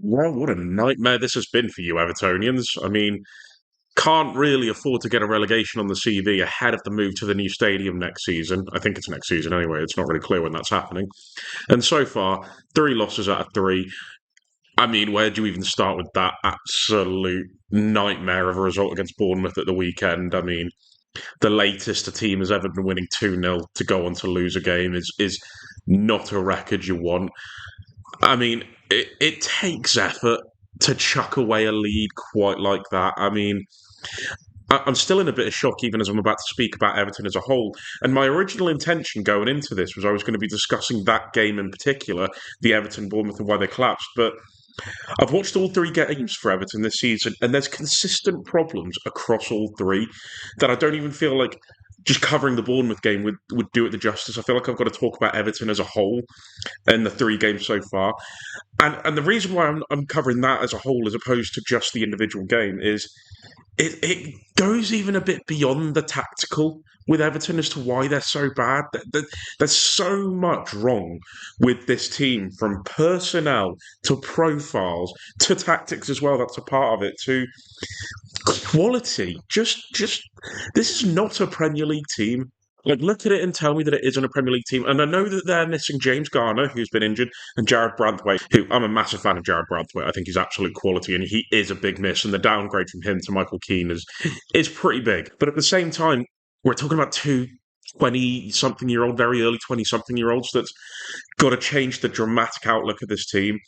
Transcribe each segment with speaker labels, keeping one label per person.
Speaker 1: Well, what a nightmare this has been for you, Evertonians. I mean, can't really afford to get a relegation on the CV ahead of the move to the new stadium next season. I think it's next season anyway. It's not really clear when that's happening. And so far, three losses out of three. I mean, where do you even start with that absolute nightmare of a result against Bournemouth at the weekend? I mean, the latest a team has ever been winning 2-0 to go on to lose a game is not a record you want. I mean, it takes effort to chuck away a lead quite like that. I mean, I'm still in a bit of shock even as I'm about to speak about Everton as a whole. And my original intention going into this was I was going to be discussing that game in particular, the Everton Bournemouth and why they collapsed. But I've watched all three games for Everton this season, and there's consistent problems across all three that I don't even feel like just covering the Bournemouth game would do it the justice. I feel like I've got to talk about Everton as a whole in the three games so far. And the reason why I'm covering that as a whole as opposed to just the individual game is it goes even a bit beyond the tactical with Everton as to why they're so bad. There's so much wrong with this team, from personnel to profiles to tactics as well. That's a part of it. To quality. Just this is not a Premier League team. Like, look at it and tell me that it isn't a Premier League team. And I know that they're missing James Garner, who's been injured, and Jared Branthwaite, who I'm a massive fan of Jared Branthwaite. I think he's absolute quality, and he is a big miss. And the downgrade from him to Michael Keane is pretty big. But at the same time, we're talking about two 20 something year old, very early 20 something year olds that's got to change the dramatic outlook of this team.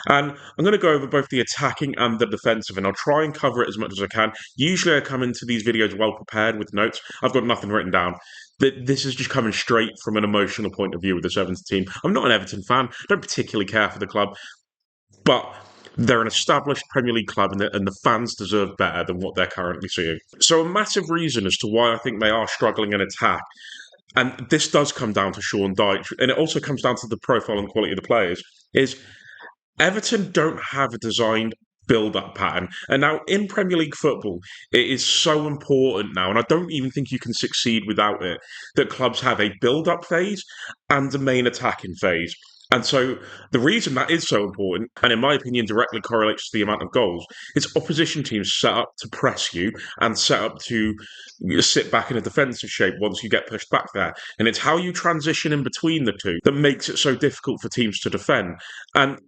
Speaker 1: And I'm going to go over both the attacking and the defensive, and I'll try and cover it as much as I can. Usually, I come into these videos well prepared with notes. I've got nothing written down. This is just coming straight from an emotional point of view with this Everton team. I'm not an Everton fan. I don't particularly care for the club, but they're an established Premier League club, and the fans deserve better than what they're currently seeing. So, a massive reason as to why I think they are struggling in attack, and this does come down to Sean Dyche, and it also comes down to the profile and quality of the players, is Everton don't have a designed build-up pattern. And now in Premier League football, it is so important now, and I don't even think you can succeed without it, that clubs have a build-up phase and a main attacking phase. And so the reason that is so important, and in my opinion directly correlates to the amount of goals, is opposition teams set up to press you and set up to sit back in a defensive shape once you get pushed back there. And it's how you transition in between the two that makes it so difficult for teams to defend. And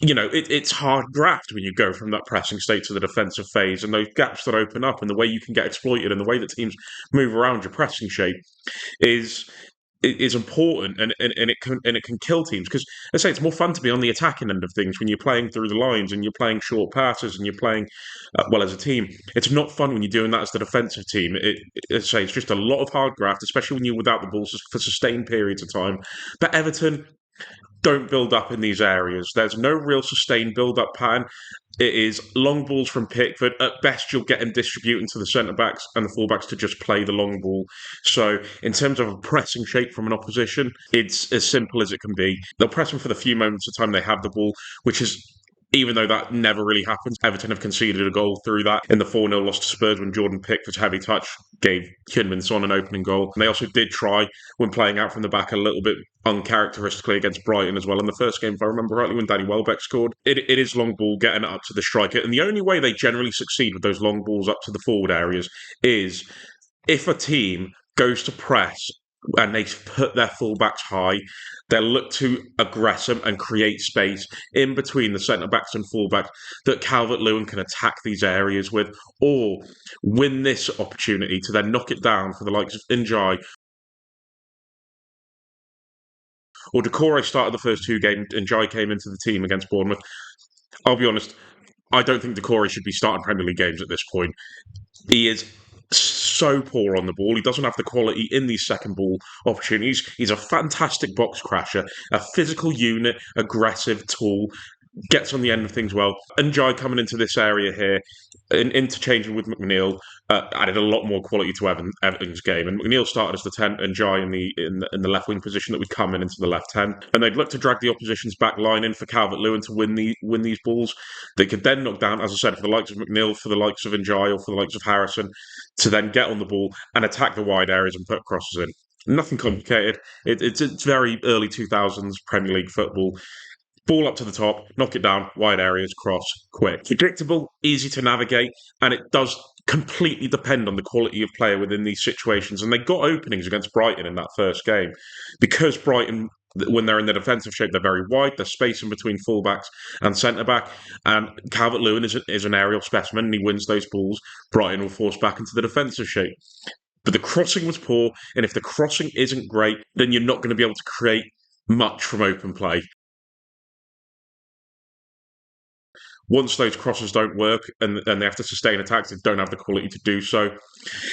Speaker 1: it's hard graft when you go from that pressing state to the defensive phase, and those gaps that open up and the way you can get exploited and the way that teams move around your pressing shape is is important, and it can kill teams because I say it's more fun to be on the attacking end of things when you're playing through the lines and you're playing short passes and you're playing well as a team. It's not fun when you're doing that as the defensive team. I say it's just a lot of hard graft, especially when you're without the ball for sustained periods of time. But Everton don't build up in these areas. There's no real sustained build up pattern. It is long balls from Pickford. At best, you'll get him distributing to the centre backs and the full backs to just play the long ball. So, in terms of a pressing shape from an opposition, it's as simple as it can be. They'll press them for the few moments of time they have the ball, which is, even though that never really happens. Everton have conceded a goal through that in the 4-0 loss to Spurs when Jordan Pickford's heavy touch gave Heung-min Son an opening goal. And they also did try, when playing out from the back, a little bit uncharacteristically against Brighton as well in the first game, if I remember rightly, when Danny Welbeck scored. It is long ball, getting it up to the striker. And the only way they generally succeed with those long balls up to the forward areas is if a team goes to press and they put their fullbacks high, they'll look to aggress them and create space in between the centre backs and fullbacks that Calvert Lewin can attack these areas with, or win this opportunity to then knock it down for the likes of Njai or Decore. Started the first two games, Njai came into the team against Bournemouth. I'll be honest, I don't think Decore should be starting Premier League games at this point. He is so poor on the ball. He doesn't have the quality in these second ball opportunities. He's a fantastic box crasher, a physical unit, aggressive, tall, gets on the end of things well. And Jai coming into this area here, interchanging with McNeil, added a lot more quality to Everton's game. And McNeil started as the 10 and Jai in the left wing position that would come in into the left 10. And they'd look to drag the opposition's back line in for Calvert Lewin to win these balls. They could then knock down, as I said, for the likes of McNeil, for the likes of Njai, or for the likes of Harrison, to then get on the ball and attack the wide areas and put crosses in. Nothing complicated. It's very early 2000s Premier League football. Ball up to the top, knock it down, wide areas, cross, quick. Predictable, easy to navigate, and it does completely depend on the quality of player within these situations. And they got openings against Brighton in that first game because Brighton, when they're in the defensive shape, they're very wide. There's space in between fullbacks and centre back. And Calvert-Lewin is an aerial specimen, and he wins those balls. Brighton will force back into the defensive shape. But the crossing was poor, and if the crossing isn't great, then you're not going to be able to create much from open play. Once those crosses don't work and they have to sustain attacks, they don't have the quality to do so.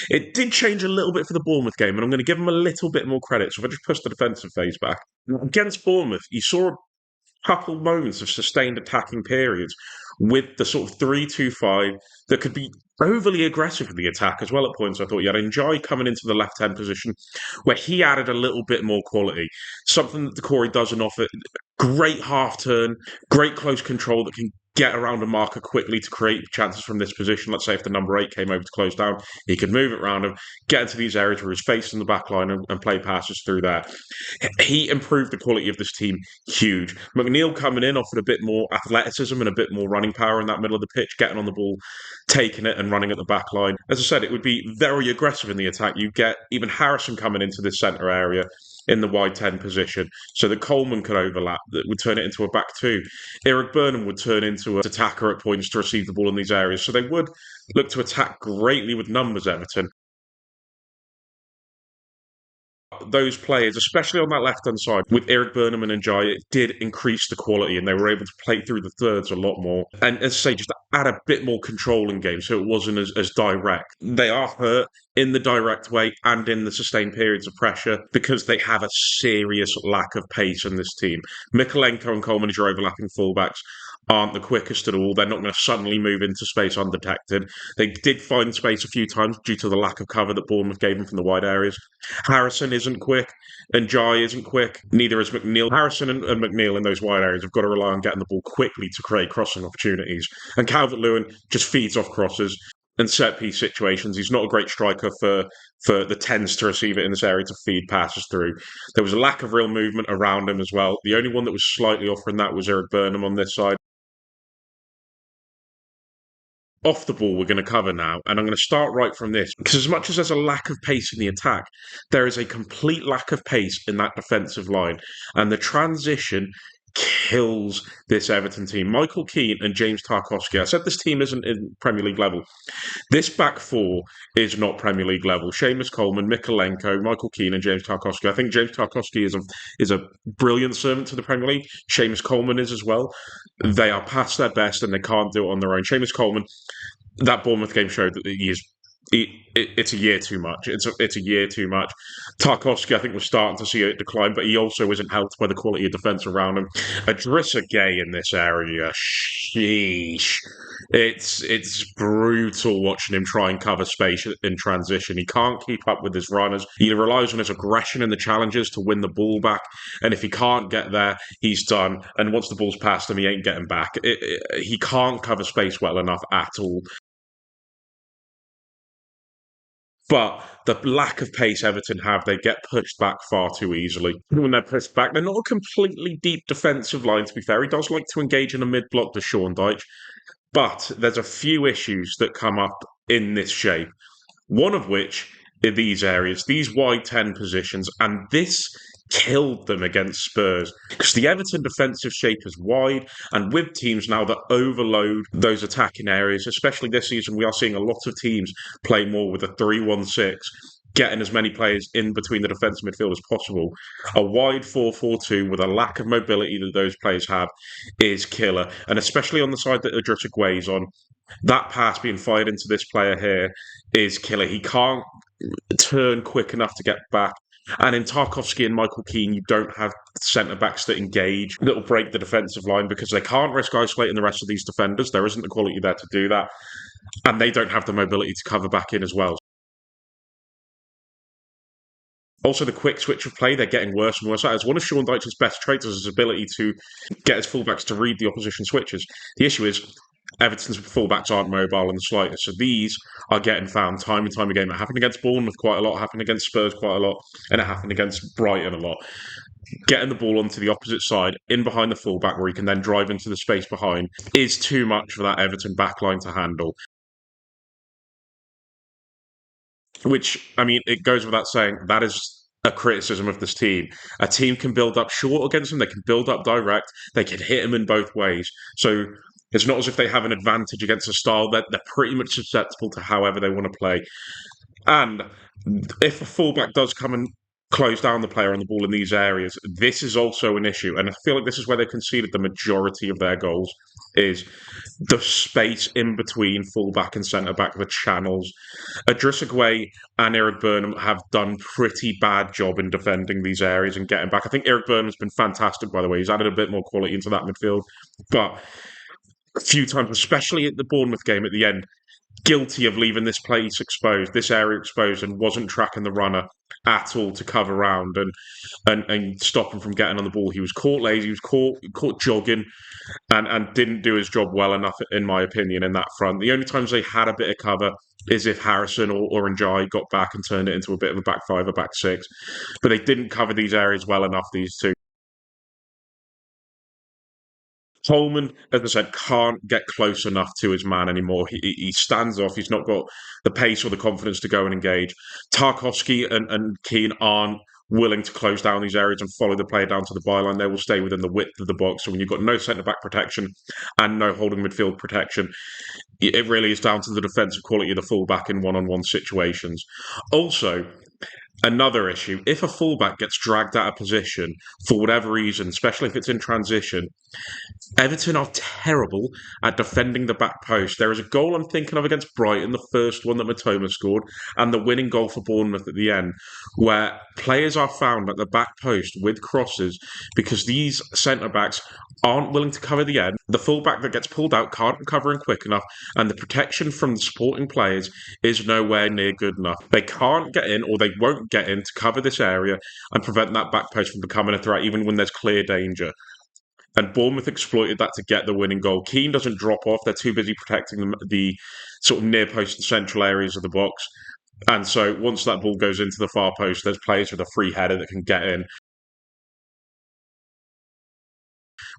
Speaker 1: It did change a little bit for the Bournemouth game, and I'm going to give them a little bit more credit. So if I just push the defensive phase back. Against Bournemouth, you saw a couple moments of sustained attacking periods with the sort of 3-2-5 that could be overly aggressive in the attack as well at points. I thought you had Njai coming into the left-hand position where he added a little bit more quality. Something that Corey doesn't offer. Great half turn, great close control that can get around a marker quickly to create chances from this position. Let's say if the number 8 came over to close down, he could move it around him, get into these areas where he's facing the back line and play passes through there. He improved the quality of this team huge. McNeil coming in offered a bit more athleticism and a bit more running power in that middle of the pitch, getting on the ball, taking it and running at the back line. As I said, it would be very aggressive in the attack. You get even Harrison coming into this centre area in the wide 10 position so that Coleman could overlap, that would turn it into a back two. Eric Burnham would turn into an attacker at points to receive the ball in these areas. So they would look to attack greatly with numbers, Everton. Those players, especially on that left-hand side, with Eric Burnham and Njai, it did increase the quality and they were able to play through the thirds a lot more. And as I say, just add a bit more control in game so it wasn't as direct. They are hurt in the direct way and in the sustained periods of pressure because they have a serious lack of pace in this team. Mikolenko and Coleman, as your overlapping fullbacks, aren't the quickest at all. They're not going to suddenly move into space undetected. They did find space a few times due to the lack of cover that Bournemouth gave them from the wide areas. Harrison isn't quick, and Jai isn't quick. Neither is McNeil. Harrison and McNeil in those wide areas have got to rely on getting the ball quickly to create crossing opportunities. And Calvert-Lewin just feeds off crosses and set piece situations. He's not a great striker for the tens to receive it in this area to feed passes through. There was a lack of real movement around him as well. The only one that was slightly offering that was Eric Burnham on this side. Off the ball we're going to cover now, and I'm going to start right from this because as much as there's a lack of pace in the attack, there is a complete lack of pace in that defensive line, and the transition kills this Everton team. Michael Keane and James Tarkowski. I said this team isn't in Premier League level. This back four is not Premier League level. Seamus Coleman, Mikolenko, Michael Keane, and James Tarkowski. I think James Tarkowski is a brilliant servant to the Premier League. Seamus Coleman is as well. They are past their best and they can't do it on their own. Seamus Coleman, that Bournemouth game showed that it's a year too much. It's a year too much. Tarkowski, I think, was starting to see it decline, but he also isn't helped by the quality of defence around him. Idrissa Gueye in this area, sheesh. It's brutal watching him try and cover space in transition. He can't keep up with his runners. He relies on his aggression in the challenges to win the ball back, and if he can't get there, he's done. And once the ball's past him, he ain't getting back. He can't cover space well enough at all. But the lack of pace Everton have, they get pushed back far too easily. When they're pushed back, they're not a completely deep defensive line, to be fair. He does like to engage in a mid-block to Sean Dyche. But there's a few issues that come up in this shape. One of which are these areas, these wide 10 positions, and this killed them against Spurs because the Everton defensive shape is wide, and with teams now that overload those attacking areas, especially this season, we are seeing a lot of teams play more with a 3-1-6, getting as many players in between the defensive midfield as possible. A wide 4-4-2 with a lack of mobility that those players have is killer, and especially on the side that Idrissa Gueye's on, that pass being fired into this player here is killer. He can't turn quick enough to get back. And in Tarkowski and Michael Keane, you don't have centre backs that engage, that will break the defensive line because they can't risk isolating the rest of these defenders. There isn't the quality there to do that. And they don't have the mobility to cover back in as well. Also, the quick switch of play, they're getting worse and worse. That is one of Sean Dyche's best traits, is his ability to get his fullbacks to read the opposition switches. The issue is Everton's fullbacks aren't mobile in the slightest. So these are getting found time and time again. It happened against Bournemouth quite a lot, happened against Spurs quite a lot, and it happened against Brighton a lot. Getting the ball onto the opposite side, in behind the fullback, where he can then drive into the space behind, is too much for that Everton backline to handle. Which, I mean, it goes without saying, that is a criticism of this team. A team can build up short against them, they can build up direct, they can hit them in both ways. So it's not as if they have an advantage against a style that they're pretty much susceptible to however they want to play. And if a fullback does come and close down the player on the ball in these areas, this is also an issue. And I feel like this is where they conceded the majority of their goals, is the space in between fullback and centre back, the channels. Adrissagway and Eric Burnham have done pretty bad job in defending these areas and getting back. I think Eric Burnham's been fantastic, by the way. He's added a bit more quality into that midfield. But a few times, especially at the Bournemouth game at the end, guilty of leaving this place exposed, this area exposed, and wasn't tracking the runner at all to cover round and stop him from getting on the ball. He was caught lazy, he was caught jogging, and didn't do his job well enough, in my opinion, in that front. The only times they had a bit of cover is if Harrison or Njai got back and turned it into a bit of a back five or back six. But they didn't cover these areas well enough, these two. Coleman, as I said, can't get close enough to his man anymore. He stands off. He's not got the pace or the confidence to go and engage. Tarkowski and Keane aren't willing to close down these areas and follow the player down to the byline. They will stay within the width of the box. So when you've got no centre-back protection and no holding midfield protection, it really is down to the defensive quality of the fullback in one-on-one situations. Also, another issue, if a fullback gets dragged out of position for whatever reason, especially if it's in transition, Everton are terrible at defending the back post. There is a goal I'm thinking of against Brighton, the first one that Matoma scored, and the winning goal for Bournemouth at the end, where players are found at the back post with crosses because these centre backs aren't willing to cover the end. The fullback that gets pulled out can't recover in quick enough, and the protection from the supporting players is nowhere near good enough. They can't get in, or they won't get in to cover this area and prevent that back post from becoming a threat, even when there's clear danger. And Bournemouth exploited that to get the winning goal. Keane doesn't drop off. They're too busy protecting the sort of near post and central areas of the box. And so once that ball goes into the far post, there's players with a free header that can get in.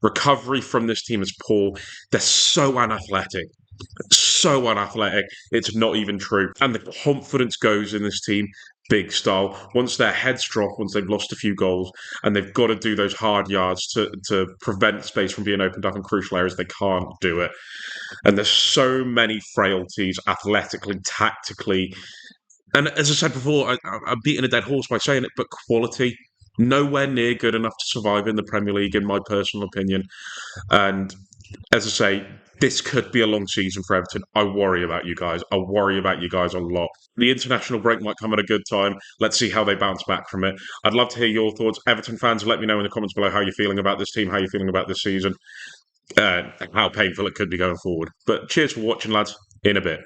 Speaker 1: Recovery from this team is poor. They're so unathletic. So unathletic. It's not even true. And the confidence goes in this team big style. Once their heads drop, once they've lost a few goals, and they've got to do those hard yards to prevent space from being opened up in crucial areas, they can't do it. And there's so many frailties athletically, tactically. And as I said before, I'm beating a dead horse by saying it, but quality, nowhere near good enough to survive in the Premier League, in my personal opinion. And as I say, this could be a long season for Everton. I worry about you guys. I worry about you guys a lot. The international break might come at a good time. Let's see how they bounce back from it. I'd love to hear your thoughts. Everton fans, let me know in the comments below how you're feeling about this team, how you're feeling about this season, and how painful it could be going forward. But cheers for watching, lads. In a bit.